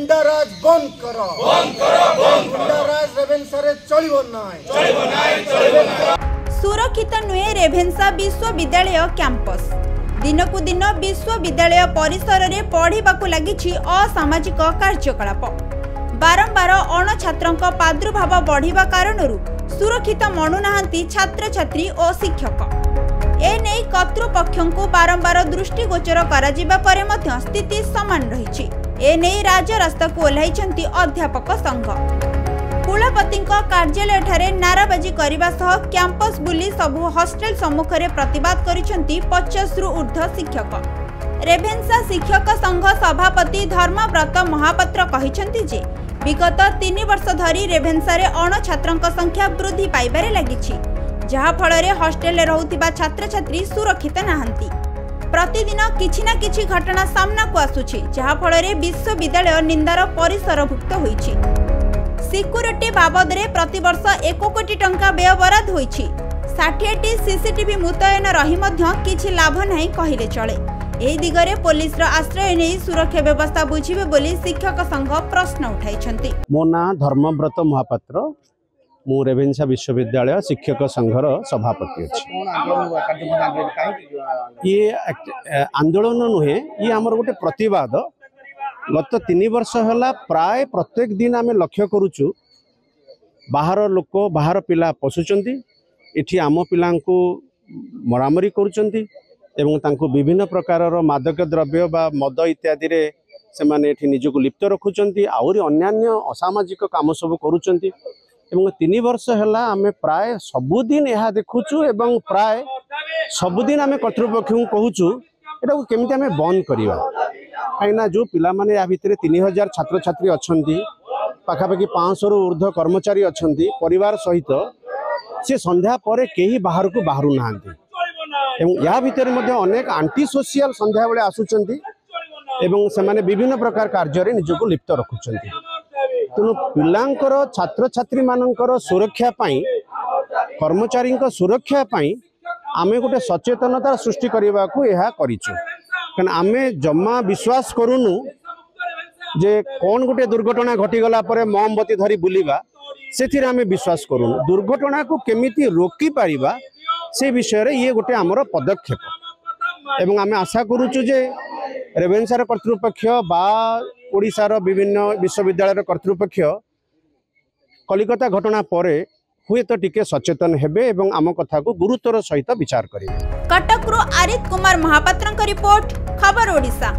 गुंडाराज बंद करो गुंडाराज रेवेन्सा रे चलिबो नाय। सुरक्षित नुहे रेभेन्सा विश्वविद्यालय कैंपस। दिनकू दिन विश्वविद्यालय परिसर में पढ़ाक लगी असामाजिक कार्यकलाप। बारंबार अण छात्रों प्रादुर्भाव बढ़िबा कारणरू सुरक्षित मणुना छात्र छात्री और शिक्षक। एने कर्तृपक्षों को बारंबार दृष्टिगोचर करा परे मध्य स्थिति समान रही। एने राजरास्ता को ओह्लाइछन्ति अध्यापक संघ। कुलपति कार्यालय ठारे नाराबाजी करने सह कैंपस बुली सबु हॉस्टेल सम्मुख में प्रतिवाद करिसेंति 50 रु ऊर्ध्व शिक्षक। रेभेन्सा शिक्षक संघ सभापति धर्मव्रत महापात्र कहिसेंति जे विगत 3 वर्ष धरी रेभेन्सा रे अण छात्रों संख्या वृद्धि पाइबारे लागिछि, जहा फଳରେ हॉस्टेल रहुथिबा छात्र छात्री सुरक्षित नाहंती। प्रतिदिन किछि ना किछि घटना सामना को आसुछि, जहा फଳରେ विश्वविद्यालय निंदार परिसरभुक्त होइछि। सिक्यूरिटी बाबद रे प्रतिवर्ष 1 कोटी टंका व्यय बराद होइछि। 60टी सीसीटीवी मुतयन रही मध्य किछि लाभ नहीं कहिले चले। एही दिगरे पुलिस रो आश्रय नै सुरक्षा व्यवस्था बुझिबे बोली शिक्षक संघ प्रश्न उठाइछन्ति। मो ना धर्मव्रत महापात्र, मु रेभेन्सा विश्वविद्यालय शिक्षक संघर सभापति अछि। ये आंदोलन नुहे, ये आमर गोटे प्रतिवाद। गत 3 वर्ष है प्राय प्रत्येक दिन आम लक्ष्य करुचु बाहर लोक बाहर पिला पशुचंती इठी आम पिला मरामरी करुचंती एवं तांको विभिन्न प्रकार मादक द्रव्य बा मद इत्यादि रे से माने एठी निजको लिप्त रखुचंती आउरी अन्यान्य असामाजिक काम सब करुचंती। एवं 3 वर्ष है आम प्राय सबुदिन यह देखुचु एवं प्राय सबुदिन आम कर्तृपक्ष कहूचु एटा केमिति आम बंद करिवा। कहीं जो पिला माने या भितर 3000 छात्र छात्री अच्छी पाखापाखि 500 रु ऊर्ध्व कर्मचारी अच्छा परिवार सहित सी संध्या पर कहीं बाहर को बाहर ना या भितर अनेक आंटी सोशियल संध्या बेले आसुचंती एवं से माने विभिन्न प्रकार कार्य निजको लिप्त रखुचंती। तेणु पिलांकर छात्र छात्री मानकर सुरक्षा पाई कर्मचारी सुरक्षा पाई आमे गोटे सचेतनता सृष्टि करने को यह करिछु। कारण आमे जम्मा विश्वास करूनु जे कौन गोटे दुर्घटना घटीगला परे मोमबत्ती धरी बुलिबा से आमे विश्वास करूनु। दुर्घटना को केमिति रोकी पारिबा से विषय रे ये गोटे आमर पदक्षेप। एवं आमे आशा करूचु जे रेभेन्सार कर्तृपक्ष बा ओडिशार विभिन्न विश्वविद्यालय कर्तृपक्ष कलिकता घटना परे हुए तो टिके सचेतन हेबे एवं आम कथा को गुरुत्वर सहित विचार करेंगे। कटक रु आरित कुमार महापात्र रिपोर्ट, खबर ओडिशा।